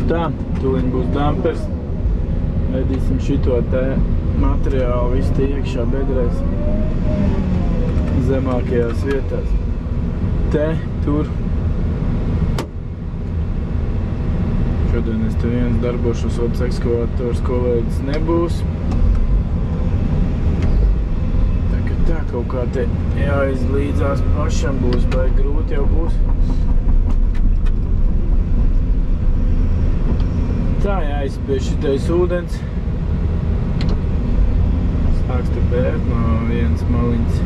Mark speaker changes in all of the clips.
Speaker 1: tā, tūliņ būs dampers. Vedīsim šito te materiālu, visu tie iekšā bedrēs. Zemākajās vietās. Te, tur. Šodien es te viens darbošos, otrs ekskavators kolēģis nebūs. Tā kaut kā te jāizlīdzās pašam būs, baigi grūti jau būs. Tā jāizspiež šitais ūdens. Sāks te bērt no vienas maliņas.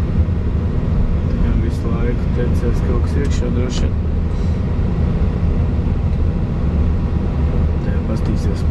Speaker 1: Tā visu laiku tecēs kaut kas iekšā droši. Tā pastīsies.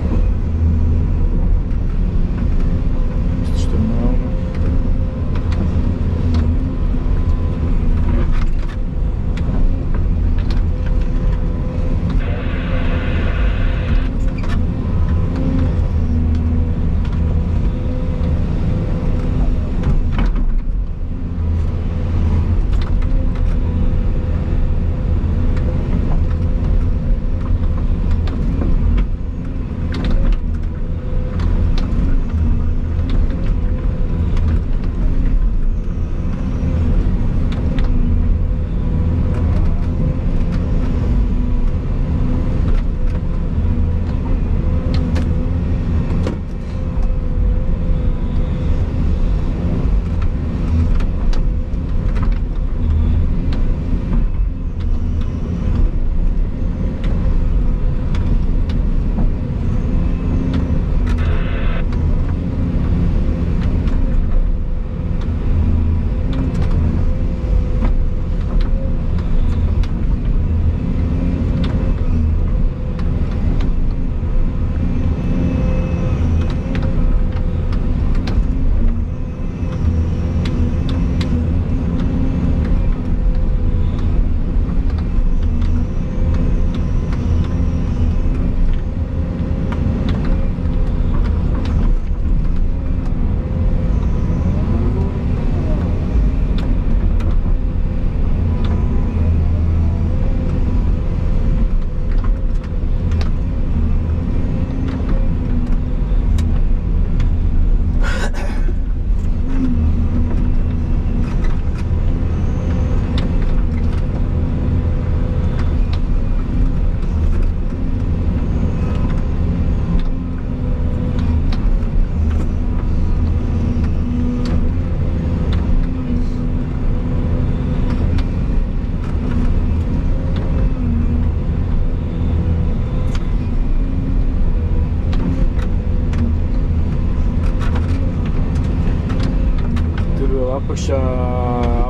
Speaker 1: Apakšā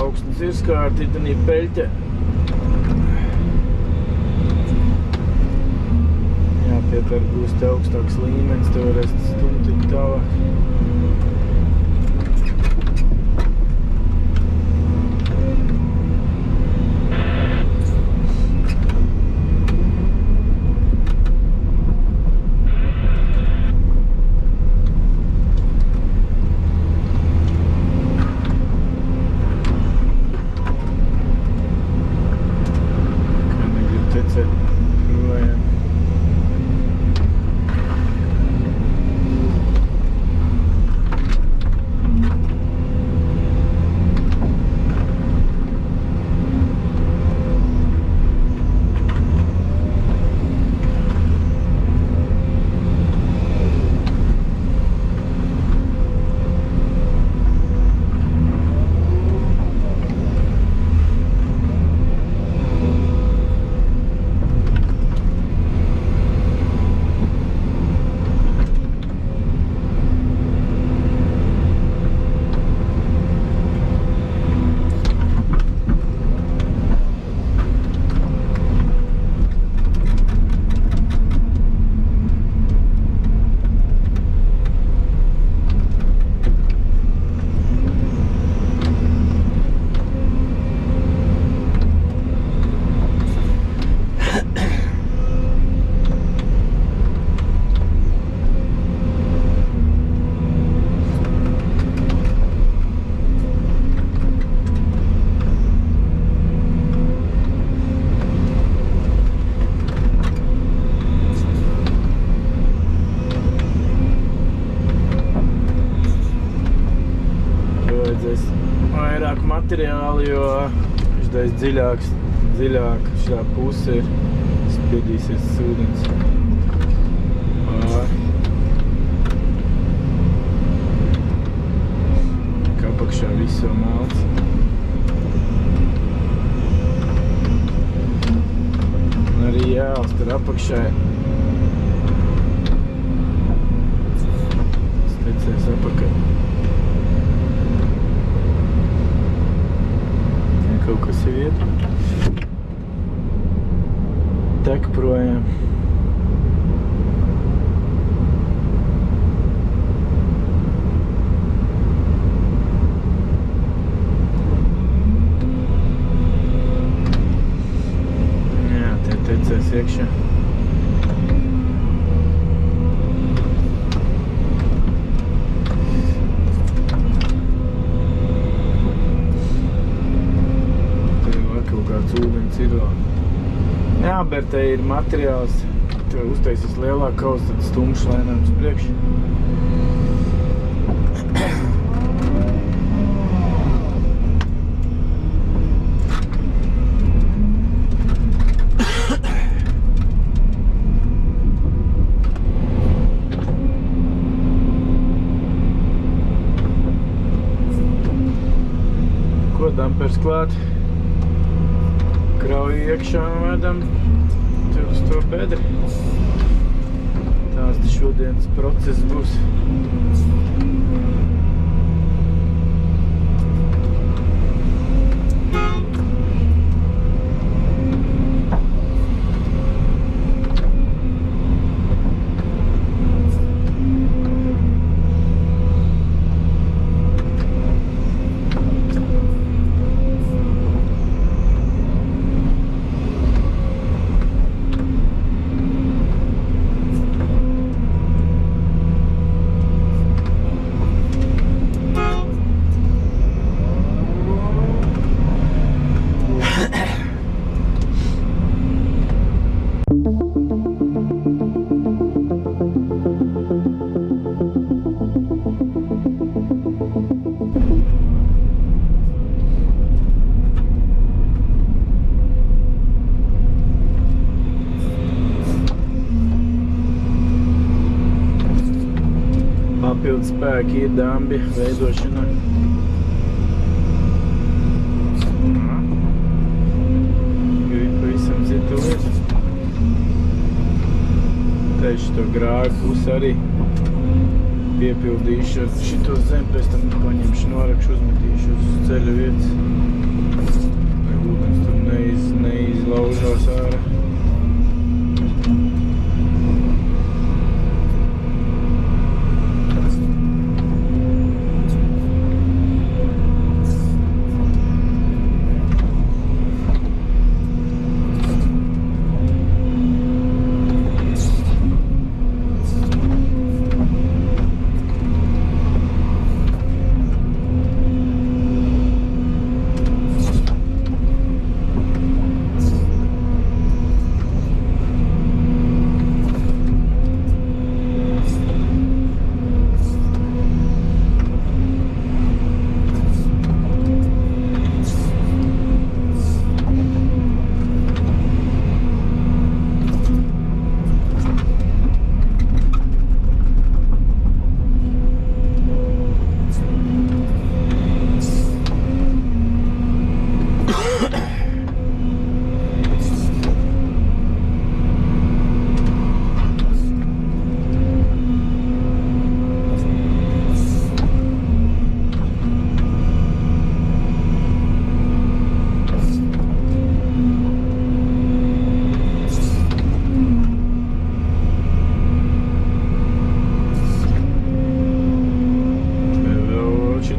Speaker 1: augstnes ir skārtītanī peļķe. Jāpietargūst augstāks līmenis, tev varēs stumtiņu tālāk. materiāli, jo viņš dais dziļāk šā puse ir spiedīsies ūdens pāri. Kā apakšā viss jau malts. Un arī jēls tur apakšai. Stecies apakaļ. Kaut kas ir vieta. Tek projām. Jā, tie tecēs iekšā. Ūdens ir vēl. Jā, bet te ir materiāls. Te uztaisīs lielāk kaus, tad stumšs lēnām uz priekšu. Ko dampers klāt? Krauju iekšā un vedam tur uz to bedri. Tās šodienas process būs. Papildu spēki ir dambi veidošanā. Grib pavisam citu lietu. Teišu to grāgu pusi arī piepildīšu ar šito zem, pēc tam paņemšu norakšu, uzmetīšu uz ceļa vietas. Lai ūdens tur neizlaužās ārā.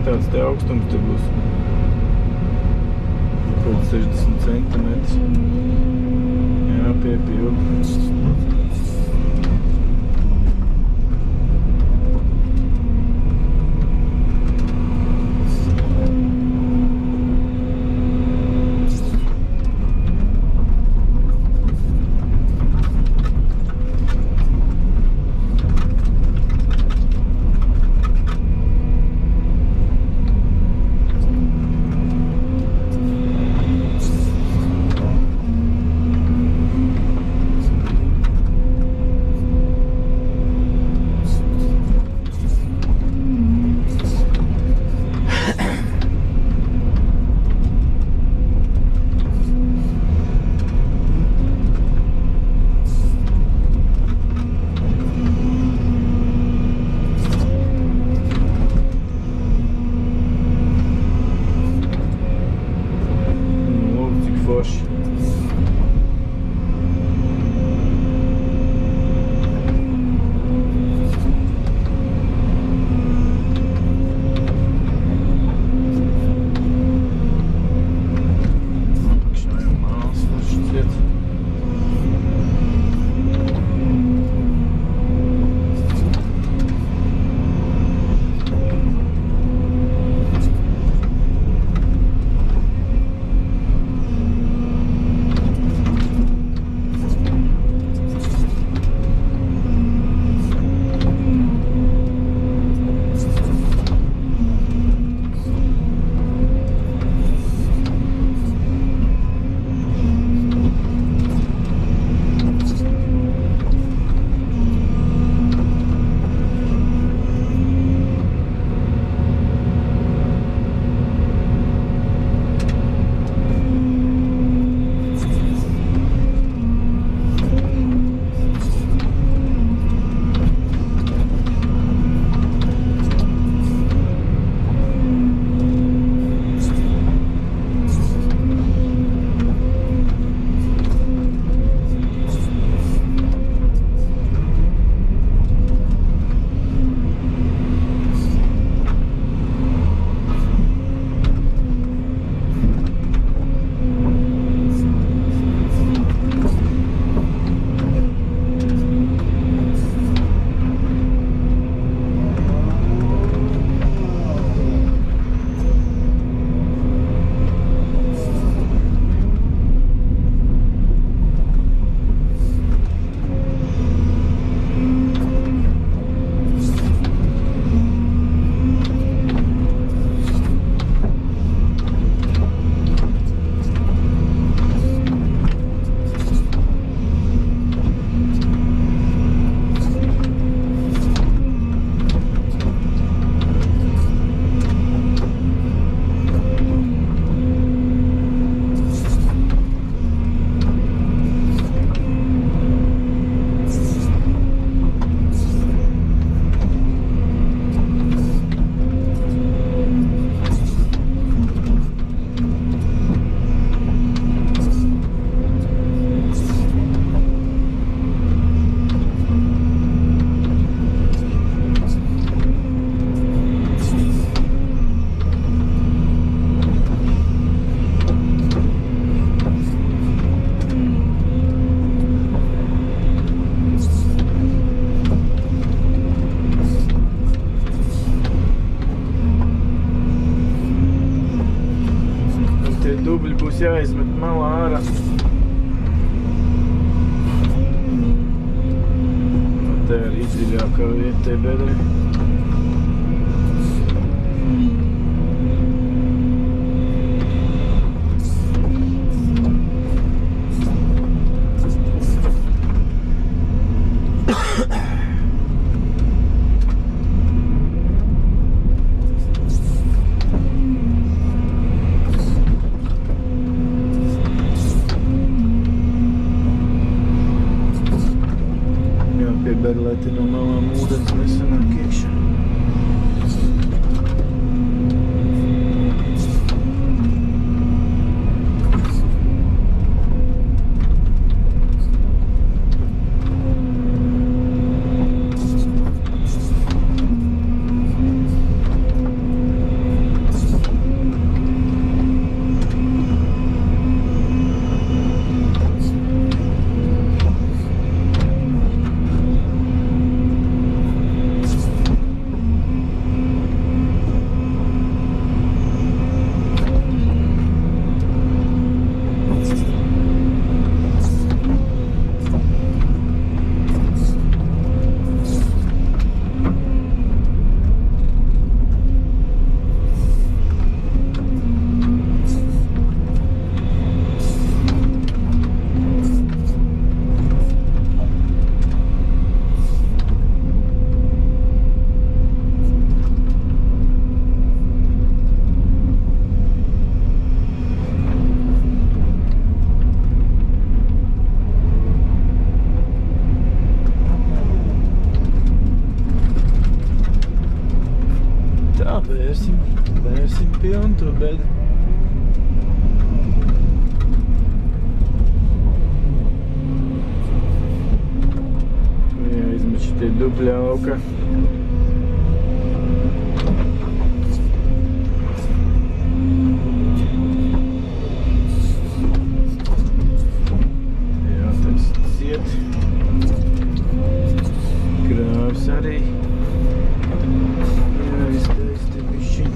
Speaker 1: Tāds te augstums te būs kaut 60 centimetri. Jā, piepildu. Krāvs jāizmet malā ārā. Te ir izdziļākā vieta, te bedre. Jāpieberlēti no malām ūdens nesanāk iekšā. Vērsim pilnu to bedri. Jāizmet šitie dubļa auka. Jātaisa ciet. Krāvs arī. Jāiztaisa bišķiņ.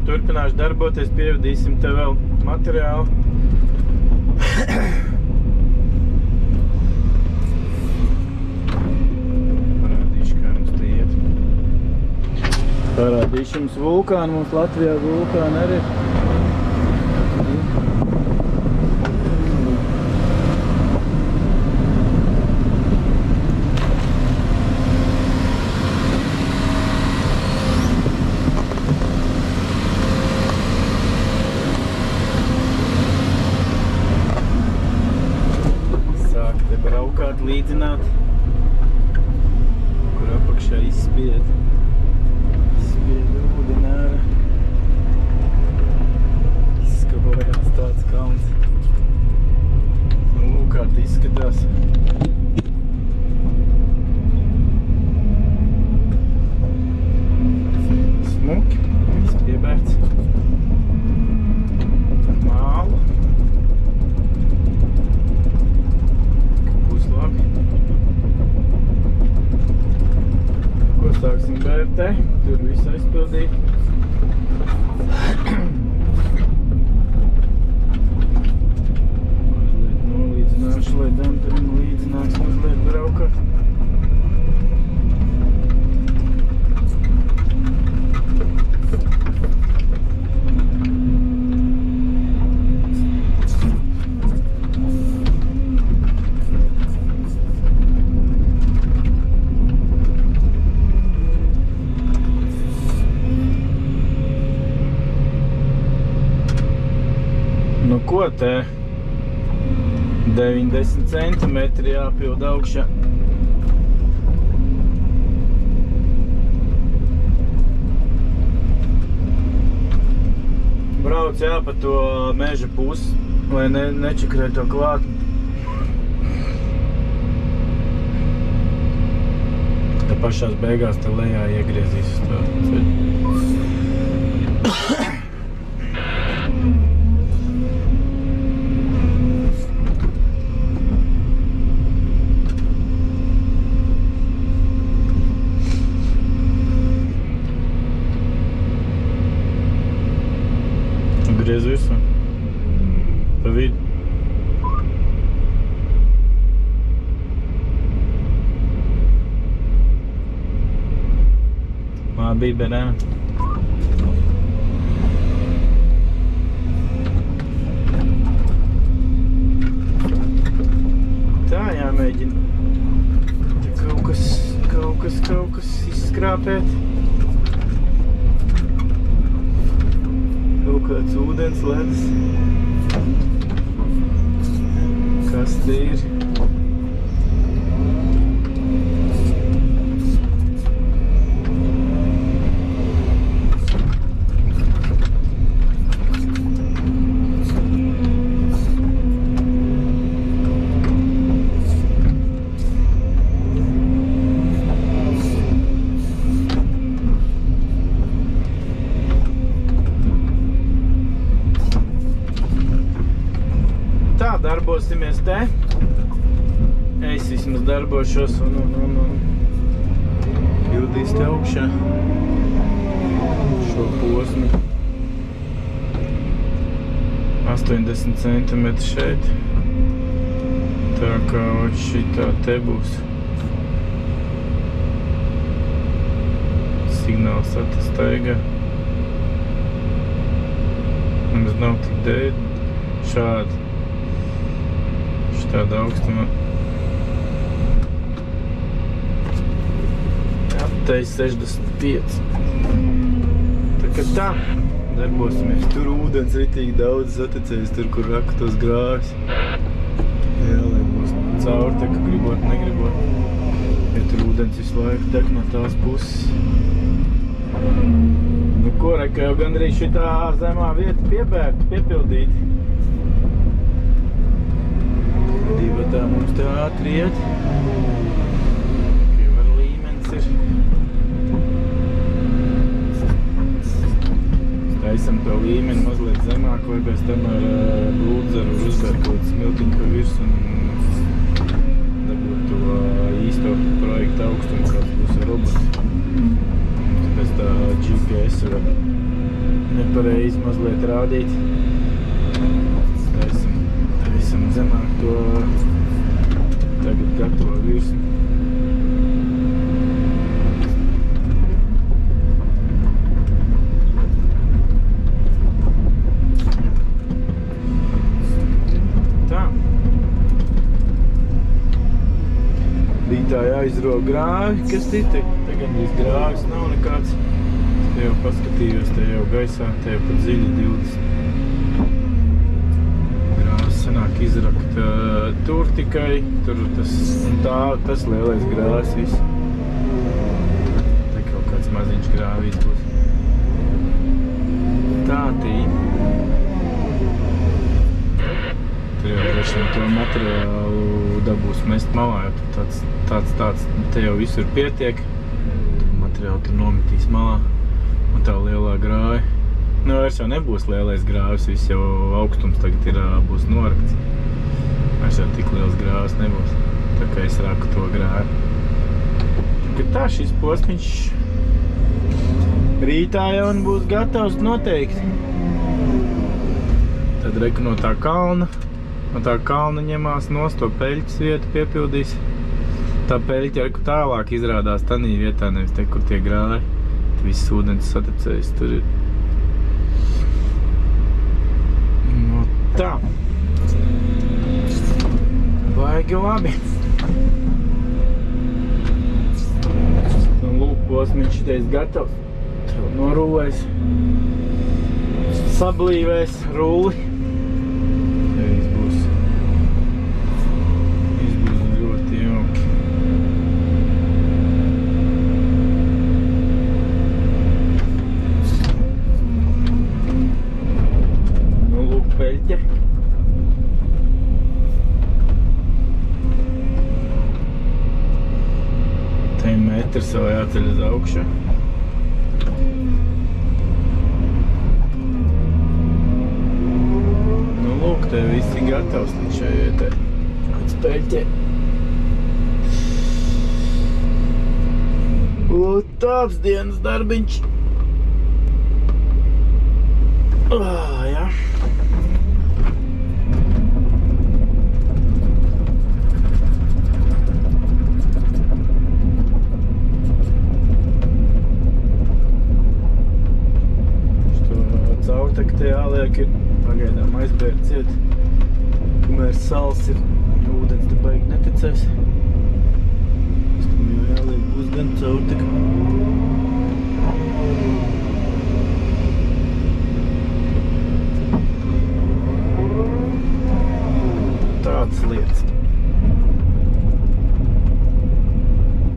Speaker 1: turpināšu darboties, pievadīsim tev vēl materiālu. Parādīšu, kā mums te iet. Parādīšu jums vulkānu, mums Latvijā vulkāna arī ir. Braukāt, līdzināt, kur apakšā izspied ūdeni ārā. Izskavojās tāds kalns. Nu, kā te izskatās. Smuki, viss piebērts. Mālu. Ko sāksim BRT, tur viss aizpildīt. Mazliet nolīdzināšu, lai Dantarim līdzinās mazliet braukāt. Nu ko te? 90 centimetri jāpild augšā. Brauc jā pa to meža pusi, lai nečakrē to klāt. Te pašās beigās te lejā iegriezīs uz to ceļu. Griez visu pa vidu. Labi, berē. Tā jāmēģina. Te kaut kas izskrāpēt. Kaut kāds ūdens ledus. Kas te ir? Darbosimies te. Es vismaz darbošos un pildīs te augšā šo posmu. 80 centimetri šeit. Tā kā šitā te būs. Signāls atstaigā. Mums nav tik dēļ. Šādi. Tāda augstumā. Apteiz 65. Tā kā tā, darbosimies. Tur ūdens ritīgi daudz saticējis, tur, kur raka tos grāvis. Jā, lai būs cauri, tā kā gribot, negribot. Ja tur ūdens visu laiku tek no tās puses. Nu ko, reka jau gandrīz šitā zemā vieta piebērta, piepildīta. Divatā mums te ātri iet. Var līmenis ir. Taisam to līmeni mazliet zemāk, vai pēc tam ar blūdzaru uzbēr kaut smiltiņu pa virs un dabūt to īsto projektu augstumu, kāds būs ar robotu. Pēc tā GPS var mazliet rādīt. Taisam zemāk to tagad gatavo virsmu. Tā jāizrok grāvi, kas te gandrīz grāvis nav nekāds. Te jau paskatījos, te jau gaisā, te jau pat dziļi 20. Grāvis sanāk izrakt tur tikai, tur tas lielais grāvis viss. Te kaut kāds maziņš grāvīs būs. Tā tī. Tur jau droši to materiālu dabūs mest malā, jo tāds te jau visur pietiek. Materiāli tur nometīs malā. Un tā lielā grāvi. Nu, vairs jau nebūs lielais grāvis, viss jau augstums tagad būs norakts. Vairs jau tik liels grāvis nebūs. Tā kā es raku to grāvi. Kad tā šis posmiņš rītā jau būs gatavs noteikti. Tad reku no tā kalna. No tā kalna ņemās nost to peļķis vietu piepildīs. Tā peļķa arī tālāk izrādās tanī vietā, nevis te, kur tie grāvi. Viss ūdens satecējis tur ir. No tā. Baigi labi. Un lūk, posmiņš šitais gatavs. Tev norūlēs. Sablīvēs rulli. Metrs vēl jāceļ uz augšu. Nu, lūk, te viss ir gatavs līdz šai vietai. Kāds peļķē. Un tāds dienas darbiņš. Jā. Caurteka te jāliek ir pagaidām aizbērt ciet, kamēr sals ir, jo ūdens te baigi neticēs. Tam jau jāliek būs gan caurteka. Tādas lietas.